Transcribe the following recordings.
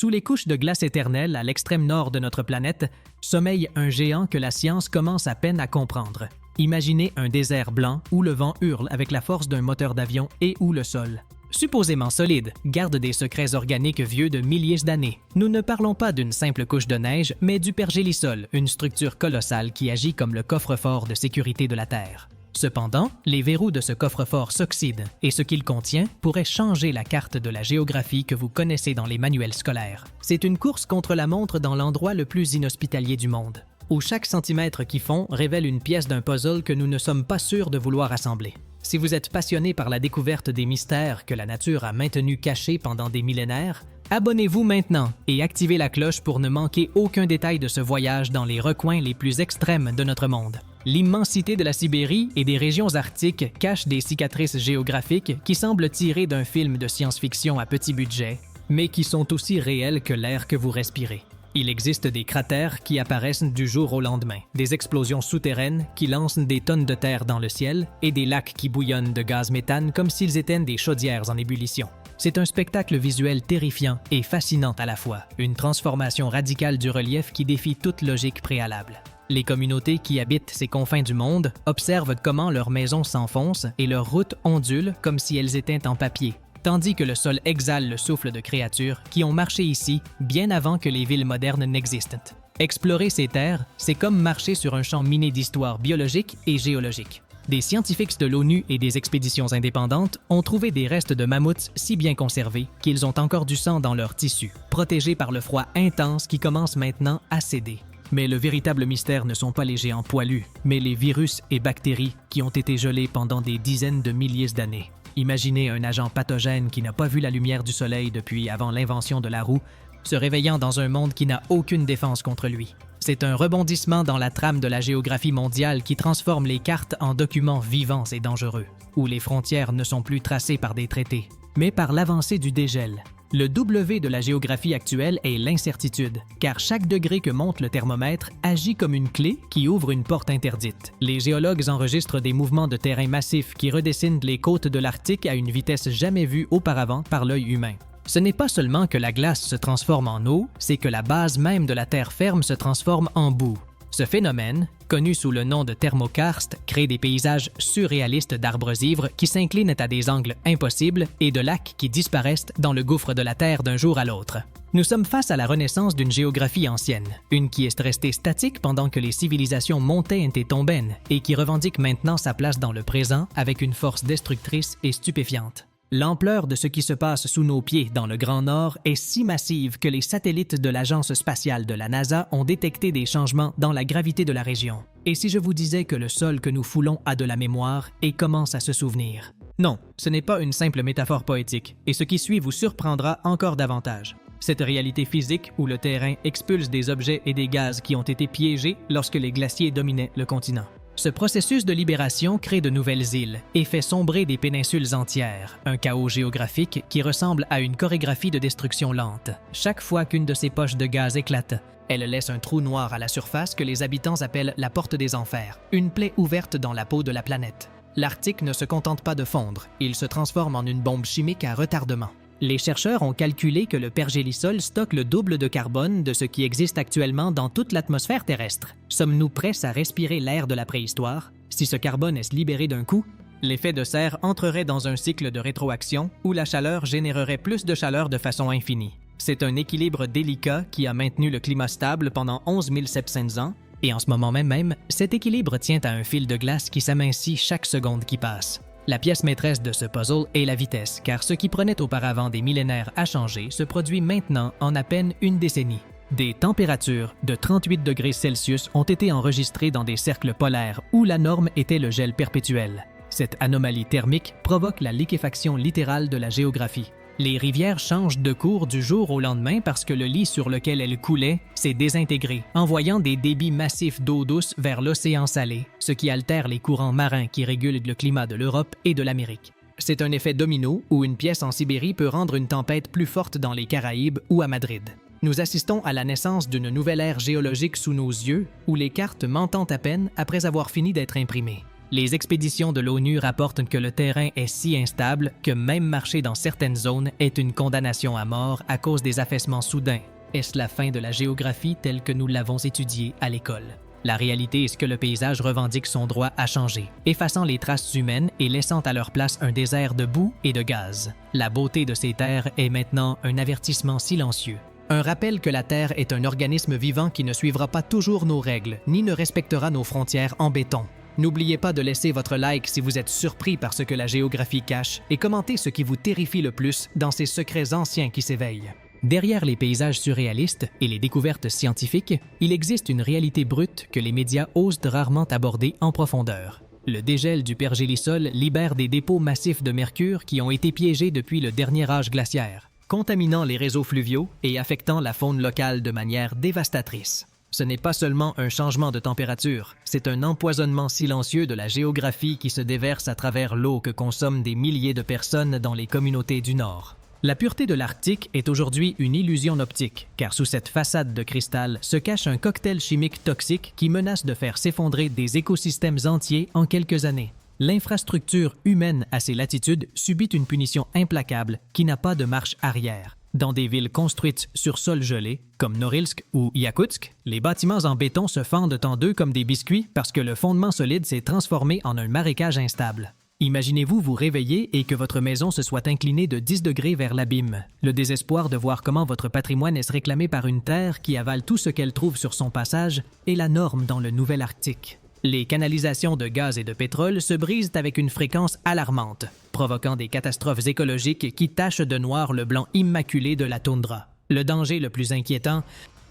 Sous les couches de glace éternelle à l'extrême nord de notre planète, sommeille un géant que la science commence à peine à comprendre. Imaginez un désert blanc où le vent hurle avec la force d'un moteur d'avion et où le sol, supposément solide, garde des secrets organiques vieux de milliers d'années. Nous ne parlons pas d'une simple couche de neige, mais du pergélisol, une structure colossale qui agit comme le coffre-fort de sécurité de la Terre. Cependant, les verrous de ce coffre-fort s'oxydent et ce qu'il contient pourrait changer la carte de la géographie que vous connaissez dans les manuels scolaires. C'est une course contre la montre dans l'endroit le plus inhospitalier du monde, où chaque centimètre qui fond révèle une pièce d'un puzzle que nous ne sommes pas sûrs de vouloir assembler. Si vous êtes passionné par la découverte des mystères que la nature a maintenus cachés pendant des millénaires, abonnez-vous maintenant et activez la cloche pour ne manquer aucun détail de ce voyage dans les recoins les plus extrêmes de notre monde. L'immensité de la Sibérie et des régions arctiques cache des cicatrices géographiques qui semblent tirées d'un film de science-fiction à petit budget, mais qui sont aussi réelles que l'air que vous respirez. Il existe des cratères qui apparaissent du jour au lendemain, des explosions souterraines qui lancent des tonnes de terre dans le ciel et des lacs qui bouillonnent de gaz méthane comme s'ils étaient des chaudières en ébullition. C'est un spectacle visuel terrifiant et fascinant à la fois, une transformation radicale du relief qui défie toute logique préalable. Les communautés qui habitent ces confins du monde observent comment leurs maisons s'enfoncent et leurs routes ondulent comme si elles étaient en papier, tandis que le sol exhale le souffle de créatures qui ont marché ici bien avant que les villes modernes n'existent. Explorer ces terres, c'est comme marcher sur un champ miné d'histoire biologique et géologique. Des scientifiques de l'ONU et des expéditions indépendantes ont trouvé des restes de mammouths si bien conservés qu'ils ont encore du sang dans leurs tissus, protégés par le froid intense qui commence maintenant à céder. Mais le véritable mystère ne sont pas les géants poilus, mais les virus et bactéries qui ont été gelés pendant des dizaines de milliers d'années. Imaginez un agent pathogène qui n'a pas vu la lumière du soleil depuis avant l'invention de la roue, se réveillant dans un monde qui n'a aucune défense contre lui. C'est un rebondissement dans la trame de la géographie mondiale qui transforme les cartes en documents vivants et dangereux, où les frontières ne sont plus tracées par des traités, mais par l'avancée du dégel. Le W de la géographie actuelle est l'incertitude, car chaque degré que monte le thermomètre agit comme une clé qui ouvre une porte interdite. Les géologues enregistrent des mouvements de terrain massifs qui redessinent les côtes de l'Arctique à une vitesse jamais vue auparavant par l'œil humain. Ce n'est pas seulement que la glace se transforme en eau, c'est que la base même de la terre ferme se transforme en boue. Ce phénomène, connu sous le nom de thermokarst, crée des paysages surréalistes d'arbres ivres qui s'inclinent à des angles impossibles et de lacs qui disparaissent dans le gouffre de la Terre d'un jour à l'autre. Nous sommes face à la renaissance d'une géographie ancienne, une qui est restée statique pendant que les civilisations montaient et tombaient et qui revendique maintenant sa place dans le présent avec une force destructrice et stupéfiante. L'ampleur de ce qui se passe sous nos pieds dans le Grand Nord est si massive que les satellites de l'Agence spatiale de la NASA ont détecté des changements dans la gravité de la région. Et si je vous disais que le sol que nous foulons a de la mémoire et commence à se souvenir? Non, ce n'est pas une simple métaphore poétique, et ce qui suit vous surprendra encore davantage. Cette réalité physique où le terrain expulse des objets et des gaz qui ont été piégés lorsque les glaciers dominaient le continent. Ce processus de libération crée de nouvelles îles et fait sombrer des péninsules entières, un chaos géographique qui ressemble à une chorégraphie de destruction lente. Chaque fois qu'une de ces poches de gaz éclate, elle laisse un trou noir à la surface que les habitants appellent la porte des enfers, une plaie ouverte dans la peau de la planète. L'Arctique ne se contente pas de fondre, il se transforme en une bombe chimique à retardement. Les chercheurs ont calculé que le pergélisol stocke le double de carbone de ce qui existe actuellement dans toute l'atmosphère terrestre. Sommes-nous prêts à respirer l'air de la préhistoire? Si ce carbone est libéré d'un coup, l'effet de serre entrerait dans un cycle de rétroaction où la chaleur générerait plus de chaleur de façon infinie. C'est un équilibre délicat qui a maintenu le climat stable pendant 11 700 ans, et en ce moment même, cet équilibre tient à un fil de glace qui s'amincit chaque seconde qui passe. La pièce maîtresse de ce puzzle est la vitesse, car ce qui prenait auparavant des millénaires à changer se produit maintenant en à peine une décennie. Des températures de 38 degrés Celsius ont été enregistrées dans des cercles polaires où la norme était le gel perpétuel. Cette anomalie thermique provoque la liquéfaction littérale de la géographie. Les rivières changent de cours du jour au lendemain parce que le lit sur lequel elles coulaient s'est désintégré, envoyant des débits massifs d'eau douce vers l'océan salé, ce qui altère les courants marins qui régulent le climat de l'Europe et de l'Amérique. C'est un effet domino où une pièce en Sibérie peut rendre une tempête plus forte dans les Caraïbes ou à Madrid. Nous assistons à la naissance d'une nouvelle ère géologique sous nos yeux où les cartes mentent à peine après avoir fini d'être imprimées. Les expéditions de l'ONU rapportent que le terrain est si instable que même marcher dans certaines zones est une condamnation à mort à cause des affaissements soudains. Est-ce la fin de la géographie telle que nous l'avons étudiée à l'école? La réalité est que le paysage revendique son droit à changer, effaçant les traces humaines et laissant à leur place un désert de boue et de gaz. La beauté de ces terres est maintenant un avertissement silencieux. Un rappel que la Terre est un organisme vivant qui ne suivra pas toujours nos règles, ni ne respectera nos frontières en béton. N'oubliez pas de laisser votre like si vous êtes surpris par ce que la géographie cache et commentez ce qui vous terrifie le plus dans ces secrets anciens qui s'éveillent. Derrière les paysages surréalistes et les découvertes scientifiques, il existe une réalité brute que les médias osent rarement aborder en profondeur. Le dégel du pergélisol libère des dépôts massifs de mercure qui ont été piégés depuis le dernier âge glaciaire, contaminant les réseaux fluviaux et affectant la faune locale de manière dévastatrice. Ce n'est pas seulement un changement de température, c'est un empoisonnement silencieux de la géographie qui se déverse à travers l'eau que consomment des milliers de personnes dans les communautés du Nord. La pureté de l'Arctique est aujourd'hui une illusion optique, car sous cette façade de cristal se cache un cocktail chimique toxique qui menace de faire s'effondrer des écosystèmes entiers en quelques années. L'infrastructure humaine à ces latitudes subit une punition implacable qui n'a pas de marche arrière. Dans des villes construites sur sol gelé, comme Norilsk ou Iakoutsk, les bâtiments en béton se fendent en deux comme des biscuits parce que le fondement solide s'est transformé en un marécage instable. Imaginez-vous vous réveiller et que votre maison se soit inclinée de 10 degrés vers l'abîme. Le désespoir de voir comment votre patrimoine est réclamé par une terre qui avale tout ce qu'elle trouve sur son passage est la norme dans le nouvel Arctique. Les canalisations de gaz et de pétrole se brisent avec une fréquence alarmante, provoquant des catastrophes écologiques qui tachent de noir le blanc immaculé de la toundra. Le danger le plus inquiétant,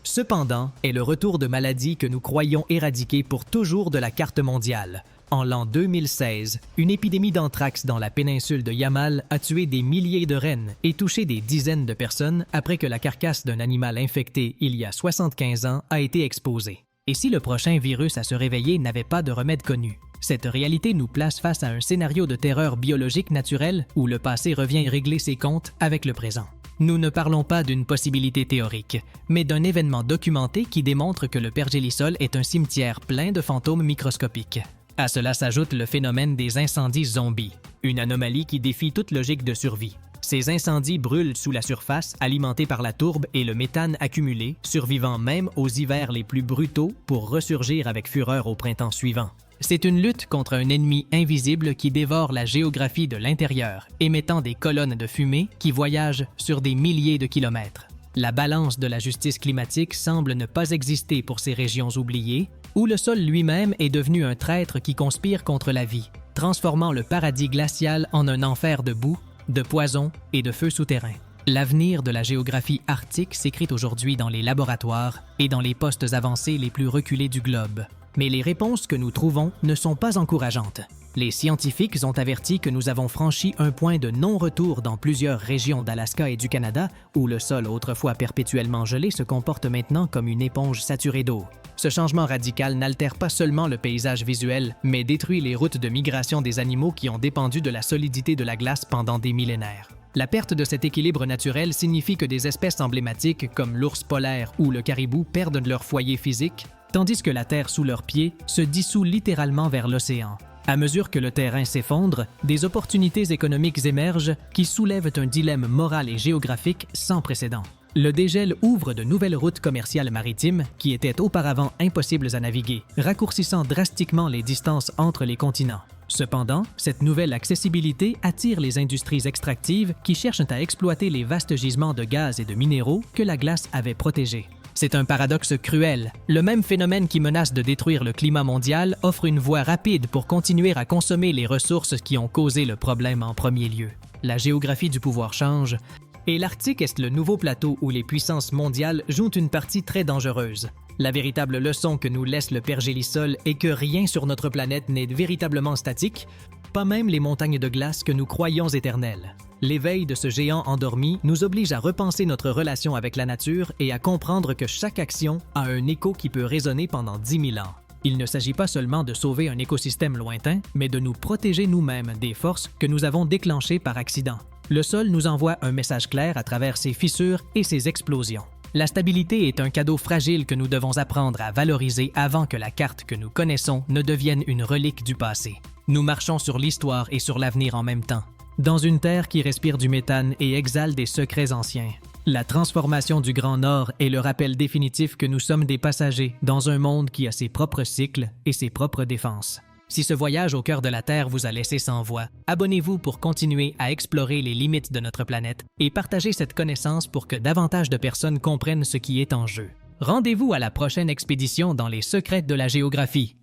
cependant, est le retour de maladies que nous croyions éradiquées pour toujours de la carte mondiale. En l'an 2016, une épidémie d'anthrax dans la péninsule de Yamal a tué des milliers de rennes et touché des dizaines de personnes après que la carcasse d'un animal infecté il y a 75 ans a été exposée. Et si le prochain virus à se réveiller n'avait pas de remède connu? Cette réalité nous place face à un scénario de terreur biologique naturelle où le passé revient régler ses comptes avec le présent. Nous ne parlons pas d'une possibilité théorique, mais d'un événement documenté qui démontre que le pergélisol est un cimetière plein de fantômes microscopiques. À cela s'ajoute le phénomène des incendies zombies, une anomalie qui défie toute logique de survie. Ces incendies brûlent sous la surface, alimentés par la tourbe et le méthane accumulé, survivant même aux hivers les plus brutaux pour ressurgir avec fureur au printemps suivant. C'est une lutte contre un ennemi invisible qui dévore la géographie de l'intérieur, émettant des colonnes de fumée qui voyagent sur des milliers de kilomètres. La balance de la justice climatique semble ne pas exister pour ces régions oubliées, où le sol lui-même est devenu un traître qui conspire contre la vie, transformant le paradis glacial en un enfer de boue, de poison et de feux souterrains. L'avenir de la géographie arctique s'écrit aujourd'hui dans les laboratoires et dans les postes avancés les plus reculés du globe. Mais les réponses que nous trouvons ne sont pas encourageantes. Les scientifiques ont averti que nous avons franchi un point de non-retour dans plusieurs régions d'Alaska et du Canada, où le sol autrefois perpétuellement gelé se comporte maintenant comme une éponge saturée d'eau. Ce changement radical n'altère pas seulement le paysage visuel, mais détruit les routes de migration des animaux qui ont dépendu de la solidité de la glace pendant des millénaires. La perte de cet équilibre naturel signifie que des espèces emblématiques comme l'ours polaire ou le caribou perdent leur foyer physique, tandis que la terre sous leurs pieds se dissout littéralement vers l'océan. À mesure que le terrain s'effondre, des opportunités économiques émergent qui soulèvent un dilemme moral et géographique sans précédent. Le dégel ouvre de nouvelles routes commerciales maritimes qui étaient auparavant impossibles à naviguer, raccourcissant drastiquement les distances entre les continents. Cependant, cette nouvelle accessibilité attire les industries extractives qui cherchent à exploiter les vastes gisements de gaz et de minéraux que la glace avait protégés. C'est un paradoxe cruel. Le même phénomène qui menace de détruire le climat mondial offre une voie rapide pour continuer à consommer les ressources qui ont causé le problème en premier lieu. La géographie du pouvoir change, et l'Arctique est le nouveau plateau où les puissances mondiales jouent une partie très dangereuse. La véritable leçon que nous laisse le pergélisol est que rien sur notre planète n'est véritablement statique, pas même les montagnes de glace que nous croyons éternelles. L'éveil de ce géant endormi nous oblige à repenser notre relation avec la nature et à comprendre que chaque action a un écho qui peut résonner pendant 10 000 ans. Il ne s'agit pas seulement de sauver un écosystème lointain, mais de nous protéger nous-mêmes des forces que nous avons déclenchées par accident. Le sol nous envoie un message clair à travers ses fissures et ses explosions. La stabilité est un cadeau fragile que nous devons apprendre à valoriser avant que la carte que nous connaissons ne devienne une relique du passé. Nous marchons sur l'histoire et sur l'avenir en même temps, dans une terre qui respire du méthane et exhale des secrets anciens. La transformation du Grand Nord est le rappel définitif que nous sommes des passagers dans un monde qui a ses propres cycles et ses propres défenses. Si ce voyage au cœur de la Terre vous a laissé sans voix, abonnez-vous pour continuer à explorer les limites de notre planète et partagez cette connaissance pour que davantage de personnes comprennent ce qui est en jeu. Rendez-vous à la prochaine expédition dans les secrets de la géographie.